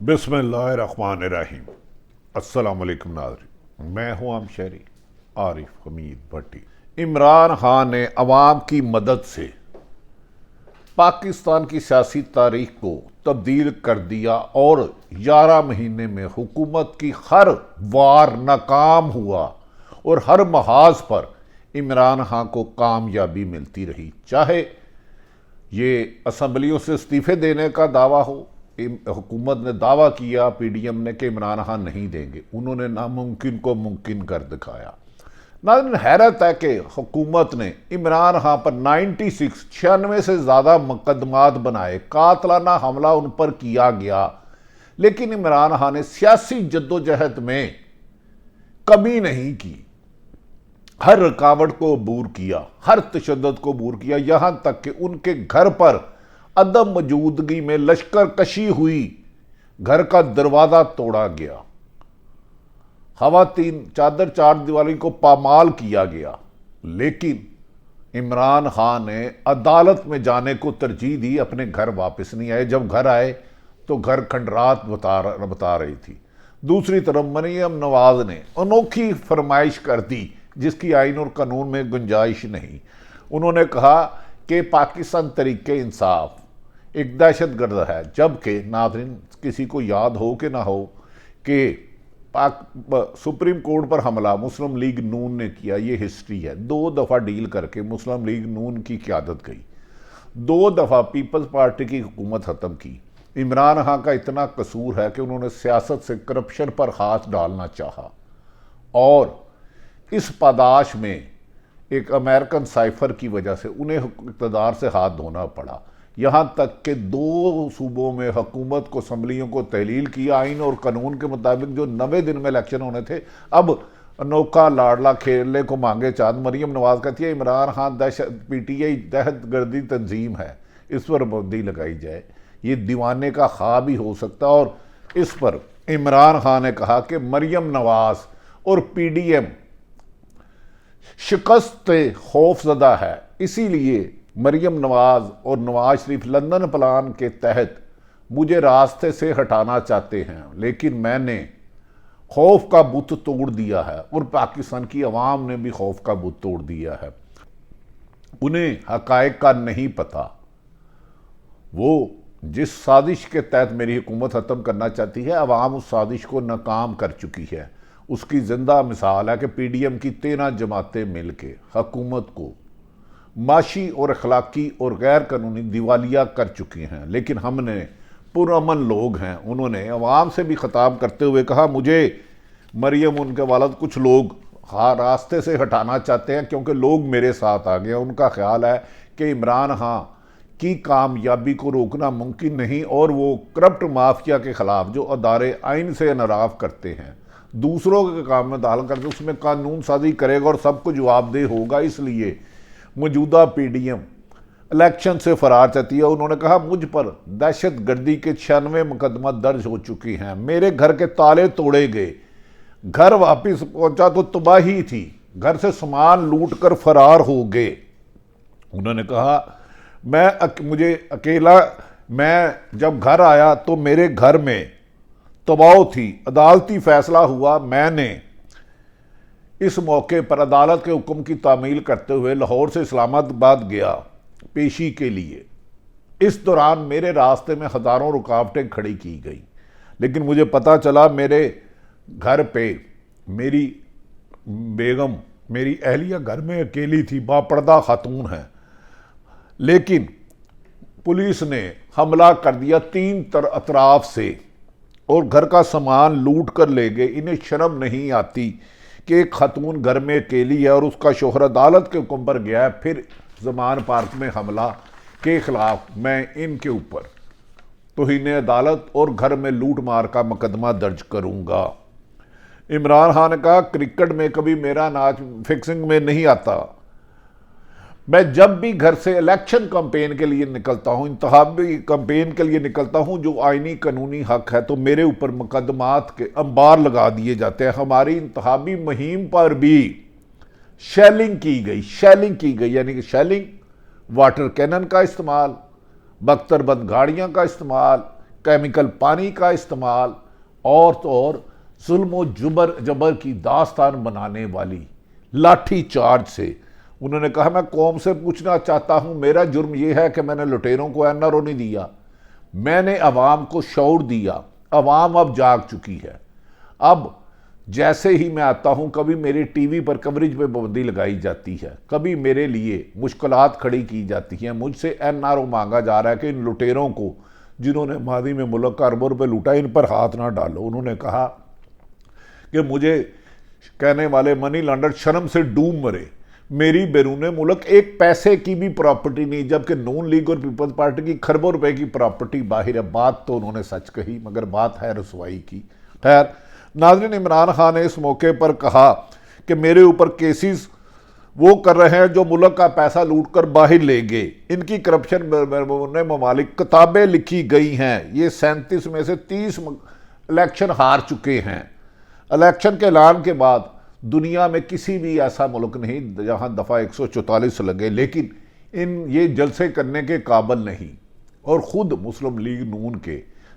बिस्मिल्लाहिर्रहमानिर्रहीम। अस्सलाम वालेकुम नाज़रीन, मैं हूं आम शहरी आरिफ हमीद भट्टी। इमरान खान ने अवाम की मदद से पाकिस्तान की सियासी तारीख को तब्दील कर दिया और 11 महीने में हुकूमत की हर वार नाकाम हुआ और हर महाज पर इमरान खान को कामयाबी मिलती रही। चाहे ये असम्बलियों से इस्तीफे देने का दावा हो, हुकूमत ने दावा किया पीडीएम ने कि इमरान खान नहीं देंगे, उन्होंने नामुमकिन को मुमकिन कर दिखाया। नाज़रीन, हैरत है कि हुकूमत ने इमरान खान पर 96 से ज़्यादा मुकदमात बनाए, कातलाना हमला उन पर किया गया, लेकिन इमरान खान ने सियासी जद्दोजहद में कमी नहीं की। हर रुकावट को अबूर किया, हर तशद्दुद को अबूर किया, यहां तक कि उनके घर पर अदम मौजूदगी में लश्कर कशी हुई, घर का दरवाजा तोड़ा गया, खवातीन चादर चार दीवारी को पामाल किया गया, लेकिन इमरान खान ने अदालत में जाने को तरजीह दी, अपने घर वापस नहीं आए। जब घर आए तो घर खंडरात बता रही थी। दूसरी तरफ मरियम नवाज ने अनोखी फरमाइश कर दी जिसकी आइन और कानून में गुंजाइश नहीं। उन्होंने कहा कि पाकिस्तान तरीके इंसाफ एक दहशत गर्द है, जबकि नाज़रीन किसी को याद हो कि ना हो कि सुप्रीम कोर्ट पर हमला मुस्लिम लीग नून ने किया, ये हिस्ट्री है। 2 दफ़ा डील करके मुस्लिम लीग नून की क़यादत गई, 2 दफ़ा पीपल्स पार्टी की हुकूमत ख़त्म की। इमरान खान का इतना कसूर है कि उन्होंने सियासत से करप्शन पर हाथ डालना चाहा और इस पादाश में एक अमेरिकन साइफर की वजह से उन्हें इक़्तिदार से हाथ धोना पड़ा। यहाँ तक कि 2 सूबों में हुकूमत को असम्बलियों को तहलील किया। आइन और कानून के मुताबिक जो 90 दिन में इलेक्शन होने थे, अब अनोखा लाडला खेलने को मांगे चांद। मरियम नवाज कहती है इमरान खान पीटीआई दहशत गर्दी तंजीम है, इस पर पाबंदी लगाई जाए। ये दीवाने का ख्वाब ही हो सकता। और इस पर इमरान खान ने कहा कि मरियम नवाज और पीडीएम शिकस्त खौफजदा है, इसीलिए मरियम नवाज और नवाज शरीफ लंदन प्लान के तहत मुझे रास्ते से हटाना चाहते हैं, लेकिन मैंने खौफ का बुत तोड़ दिया है और पाकिस्तान की आवाम ने भी खौफ का बुत तोड़ दिया है। उन्हें हकायक का नहीं पता। वो जिस साजिश के तहत मेरी हुकूमत ख़त्म करना चाहती है, आवाम उस साजिश को नाकाम कर चुकी है। उसकी जिंदा मिसाल है कि पीडीएम की 13 जमातें मिलके हुकूमत को माशी और अखलाकी और गैर कानूनी दिवालिया कर चुकी हैं। लेकिन हमने पुरअमन लोग हैं, उन्होंने अवाम से भी खिताब करते हुए कहा मुझे मरियम उनके वालिद कुछ लोग रास्ते से हटाना चाहते हैं क्योंकि लोग मेरे साथ आ गए। उनका ख्याल है कि इमरान खान की कामयाबी को रोकना मुमकिन नहीं और वो करप्ट माफिया के खिलाफ जो अदारे आइन से इनराफ करते हैं, दूसरों के काम में दाखिल करते, उसमें कानून साजी करेगा और सबको जवाबदेह होगा। इसलिए मौजूदा पीडीएम इलेक्शन से फरार चाहती है। उन्होंने कहा मुझ पर दहशत गर्दी के 96 मुकदमा दर्ज हो चुकी हैं, मेरे घर के ताले तोड़े गए, घर वापस पहुंचा तो तबाही थी, घर से सामान लूट कर फरार हो गए। उन्होंने कहा मुझे अकेला, मैं जब घर आया तो मेरे घर में तबाह थी, अदालती फैसला हुआ, मैंने इस मौके पर अदालत के हुक्म की तामील करते हुए लाहौर से इस्लामाबाद गया पेशी के लिए। इस दौरान मेरे रास्ते में हज़ारों रुकावटें खड़ी की गई, लेकिन मुझे पता चला मेरे घर पे मेरी बेगम, मेरी अहलिया घर में अकेली थी, बापर्दा खातून है, लेकिन पुलिस ने हमला कर दिया 3 अतराफ से और घर का सामान लूट कर ले गए। इन्हें शर्म नहीं आती कि एक खातून घर में अकेली है और उसका शोहर अदालत के हुक्म पर गया है, फिर जमान पार्क में हमला के खिलाफ मैं इनके ऊपर तौहीन अदालत और घर में लूट मार का मुकदमा दर्ज करूंगा। इमरान खान ने कहा क्रिकेट में कभी मेरा नाच फिक्सिंग में नहीं आता। मैं जब भी घर से इलेक्शन कैंपेन के लिए निकलता हूं, इंतखाबी कैंपेन के लिए निकलता हूं जो आईनी कानूनी हक है, तो मेरे ऊपर मुकदमात के अंबार लगा दिए जाते हैं। हमारी इंतखाबी मुहिम पर भी शेलिंग की गई, यानी कि शेलिंग, वाटर कैनन का इस्तेमाल, बख्तरबंद गाड़ियां का इस्तेमाल, केमिकल पानी का इस्तेमाल और तो और जुल्म जबर की दास्तान बनाने वाली लाठी चार्ज से। उन्होंने कहा मैं कौम से पूछना चाहता हूं, मेरा जुर्म यह है कि मैंने लुटेरों को एनआरओ नहीं दिया, मैंने अवाम को शऊर दिया, अवाम अब जाग चुकी है। अब जैसे ही मैं आता हूं, कभी मेरी टीवी पर कवरेज पे पाबंदी लगाई जाती है, कभी मेरे लिए मुश्किलात खड़ी की जाती हैं, मुझसे एनआरओ मांगा जा रहा है कि इन लुटेरों को जिन्होंने मादी में मुल्क का अरबों रुपये लूटा, इन पर हाथ ना डालो। उन्होंने कहा कि मुझे कहने वाले मनी लॉन्डर शर्म से डूब मरे, मेरी बैरून मुल्क एक पैसे की भी प्रॉपर्टी नहीं, जबकि नून लीग और पीपल्स पार्टी की खरबों रुपए की प्रॉपर्टी बाहर है। बात तो उन्होंने सच कही, मगर बात है रसवाई की। खैर नाज़रीन, इमरान खान ने इस मौके पर कहा कि मेरे ऊपर केसेस वो कर रहे हैं जो मुल्क का पैसा लूट कर बाहर ले गए, इनकी करप्शन ममालिक किताबें लिखी गई हैं, ये 37 में से 30 इलेक्शन हार चुके हैं। इलेक्शन के ऐलान के बाद दुनिया में किसी भी ऐसा मुल्क नहीं जहां दफ़ा 144 लगे, लेकिन ये जलसे करने के काबिल नहीं। और ख़ुद मुस्लिम लीग नून के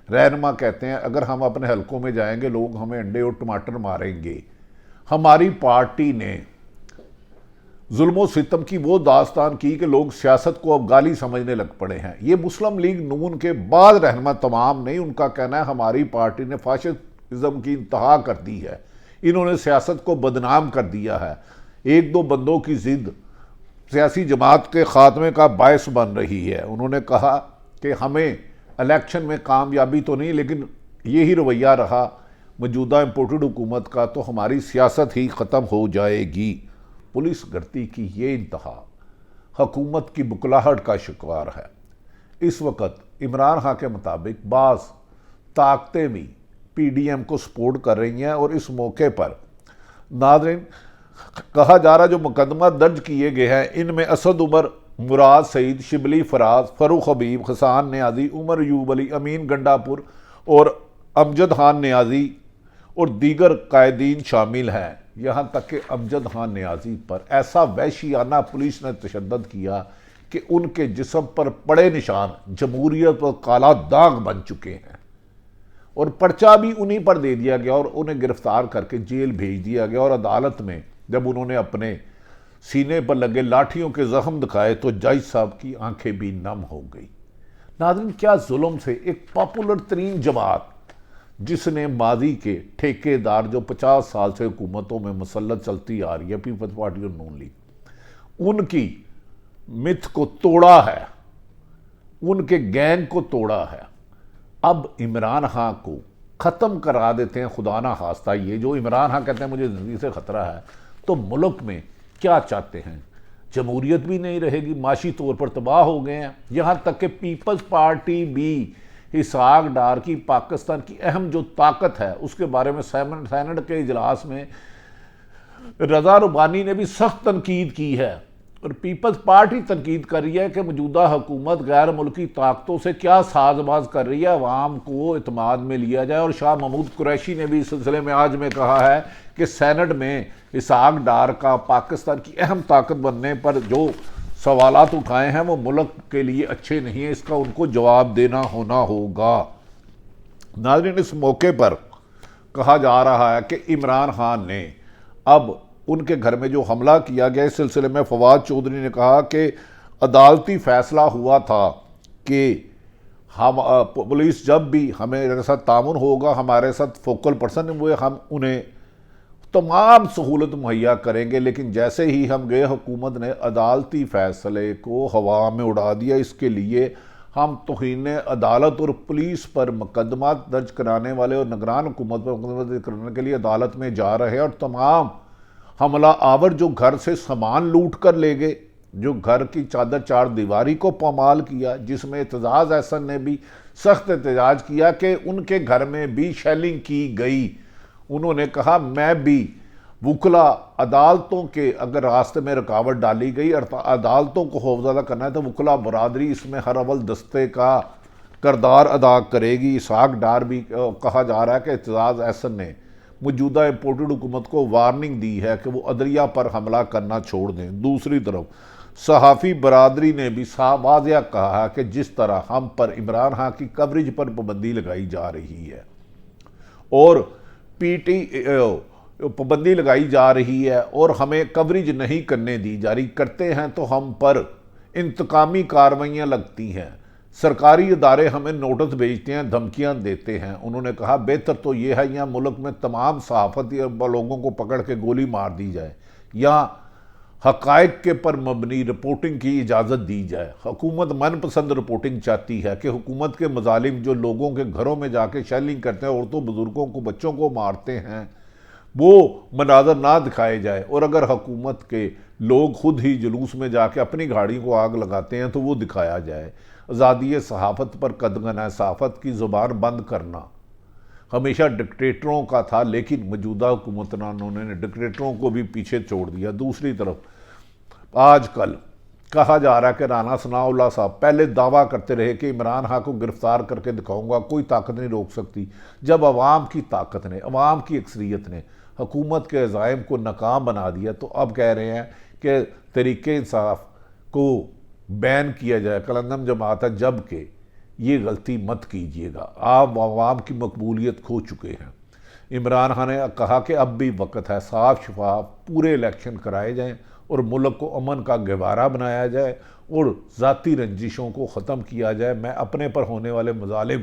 रहनुमा कहते हैं अगर हम अपने हलकों में जाएंगे लोग हमें अंडे और टमाटर मारेंगे। हमारी पार्टी ने जुल्म सितम की वो दास्तान की कि लोग सियासत को अब गाली समझने लग पड़े हैं। ये मुस्लिम लीग नून के बाद रहनुमा तमाम नहीं, उनका कहना है हमारी पार्टी ने फाशिज्म की इंतहा कर दी है, इन्होंने सियासत को बदनाम कर दिया है। एक दो बंदों की जिद सियासी जमात के खात्मे का बायस बन रही है। उन्होंने कहा कि हमें इलेक्शन में कामयाबी तो नहीं, लेकिन यही रवैया रहा मौजूदा इम्पोर्टेड हुकूमत का तो हमारी सियासत ही ख़त्म हो जाएगी। पुलिस गर्दी की ये इंतहा हुकूमत की बुकलाहट का शिकार है। इस वक्त इमरान खान के मुताबिक बाज़ ताकतें भी पीडीएम को सपोर्ट कर रही हैं और इस मौके पर नाज़रीन कहा जा रहा जो मुकदमा दर्ज किए गए हैं इनमें असद उमर, मुराद सईद, शिबली फराज, फरूख हबीब, हसान न्याजी, उमर यूब अली, अमीन गंडापुर और अमजद खान न्याजी और दीगर कायदीन शामिल हैं। यहाँ तक कि अमजद खान न्याजी पर ऐसा वहशियाना पुलिस ने तशद्दुद किया कि उनके जिस्म पर पड़े निशान जमहूरियत पर काला दाग बन चुके हैं और पर्चा भी उन्हीं पर दे दिया गया और उन्हें गिरफ्तार करके जेल भेज दिया गया। और अदालत में जब उन्होंने अपने सीने पर लगे लाठियों के जख्म दिखाए तो जज साहब की आंखें भी नम हो गई। नाज़रीन, क्या जुल्म से एक पॉपुलर तरीन जमात जिसने माजी के ठेकेदार जो 50 साल से हुकूमतों में मुसल्लत चलती आ रही है, पीपल्स पार्टी और नून लीग, उनकी मिथ को तोड़ा है, उनके गैंग को तोड़ा है। अब इमरान खान को ख़त्म करा देते हैं खुदा ना खास्ता। ये जो इमरान खान कहते हैं मुझे ज़िंदगी से ख़तरा है, तो मुल्क में क्या चाहते हैं? जमहूरियत भी नहीं रहेगी, माशी तौर पर तबाह हो गए हैं। यहाँ तक कि पीपल्स पार्टी भी इसहाक डार की पाकिस्तान की अहम जो ताकत है उसके बारे में सैनेट के इजलास में रजा रुबानी ने भी सख्त तनकीद की है और पीपल्स पार्टी तनकीद कर रही है कि मौजूदा हुकूमत गैर मुल्की ताकतों से क्या साजबाज कर रही है, अवाम को इत्माद में लिया जाए। और शाह महमूद कुरैशी ने भी इस सिलसिले में आज में कहा है कि सेनेट में इसहाक डार का पाकिस्तान की अहम ताकत बनने पर जो सवालात उठाए हैं वो मुल्क के लिए अच्छे नहीं है, इसका उनको जवाब देना होना होगा। नाज़रीन, इस मौके पर कहा जा रहा है कि इमरान खान ने अब उनके घर में जो हमला किया गया इस सिलसिले में फवाद चौधरी ने कहा कि अदालती फैसला हुआ था कि हम पुलिस जब भी हमारे साथ तामुन होगा, हमारे साथ फोकल पर्सन हुए, हम उन्हें तमाम सहूलत मुहैया करेंगे। लेकिन जैसे ही हम गए हुकूमत ने अदालती फ़ैसले को हवा में उड़ा दिया। इसके लिए हम तौहीन अदालत और पुलिस पर मुकदमा दर्ज कराने वाले और निगरान हुकूमत पर मुकदमा दर्ज कराने के लिए अदालत में जा रहे हैं। और तमाम हमला आवर जो घर से सामान लूट कर ले गए, जो घर की चादर चार दीवारी को पामाल किया, जिसमें एतजाज़ एहसन ने भी सख्त एहतजाज किया कि उनके घर में भी शेलिंग की गई। उन्होंने कहा मैं भी वकला अदालतों के अगर रास्ते में रुकावट डाली गई और अदालतों को खौफजदा करना है तो वकला बरादरी इसमें हर अव्वल दस्ते का किरदार अदा करेगी। इसहाक डार भी कहा जा रहा है कि एतजाज़ एहसन ने मौजूदा इम्पोर्टेड हुकूमत को वार्निंग दी है कि वो अदलिया पर हमला करना छोड़ दें। दूसरी तरफ सहाफ़ी बरादरी ने भी साफ वाज़िया कहा है कि जिस तरह हम पर इमरान खान की कवरेज पर पाबंदी लगाई जा रही है और पीटी पाबंदी लगाई जा रही है और हमें कवरेज नहीं करने दी जा रही, करते हैं तो हम पर इंतकामी कार्रवाइयाँ लगती हैं, सरकारी इदारे हमें नोटिस भेजते हैं, धमकियां देते हैं। उन्होंने कहा बेहतर तो ये है यहाँ मुल्क में तमाम सहाफ़ती लोगों को पकड़ के गोली मार दी जाए या हक़ाइक़ के पर मबनी रिपोर्टिंग की इजाज़त दी जाए। हुकूमत मनपसंद रिपोर्टिंग चाहती है कि हुकूमत के मजालिम जो लोगों के घरों में जाके शेलिंग करते हैं, औरतों बुजुर्गों को बच्चों को मारते हैं, वो मनाजर ना दिखाए जाए, और अगर हुकूमत के लोग खुद ही जुलूस में जाके अपनी गाड़ी को आग लगाते हैं तो वो दिखाया जाए। आज़ादी सहाफ़त पर कदगन है, सहाफ़त की ज़ुबान बंद करना हमेशा डिक्टेटरों का था, लेकिन मौजूदा हुकूमतों ने डिक्टेटरों को भी पीछे छोड़ दिया। दूसरी तरफ आजकल कहा जा रहा है कि राना सनाउल्लाह साहब पहले दावा करते रहे कि इमरान खान को गिरफ्तार करके दिखाऊंगा, कोई ताकत नहीं रोक सकती। जब अवाम की ताकत ने, अवाम की अक्सरियत ने हुकूमत के अज़ाइम को नाकाम बना दिया, तो अब कह रहे हैं कि तरीक़े इंसाफ को बैन किया जाए। कलंदम जमात है, जबकि ये गलती मत कीजिएगा, आप अवाम की मकबूलियत खो चुके हैं। इमरान खान ने कहा कि अब भी वक्त है, साफ शफाफ पूरे इलेक्शन कराए जाएं और मुल्क को अमन का गहवारा बनाया जाए और ज़ाती रंजिशों को ख़त्म किया जाए। मैं अपने पर होने वाले मजालिम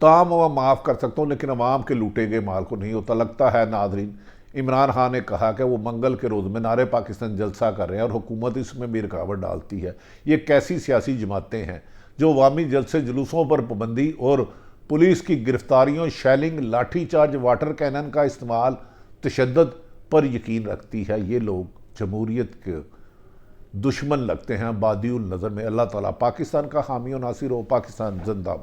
ताम व माफ़ कर सकता हूँ, लेकिन अवाम के लूटे गए माल को नहीं होता। लगता है नादरीन, इमरान खान ने कहा कि वो मंगल के रोज़ मीनार पाकिस्तान जलसा कर रहे हैं और हुकूमत इसमें भी रुकावट डालती है। ये कैसी सियासी जमातें हैं जो अवामी जलसे जुलूसों पर पाबंदी और पुलिस की गिरफ्तारियों, शैलिंग, लाठी चार्ज, वाटर कैनन का इस्तेमाल, तशद्दुद पर यकीन रखती है। ये लोग जमहूरियत के दुश्मन लगते हैं बादिउल नज़र में। अल्लाह ताला पाकिस्तान का हामी और नासिर हो। पाकिस्तान जिंदाबाद।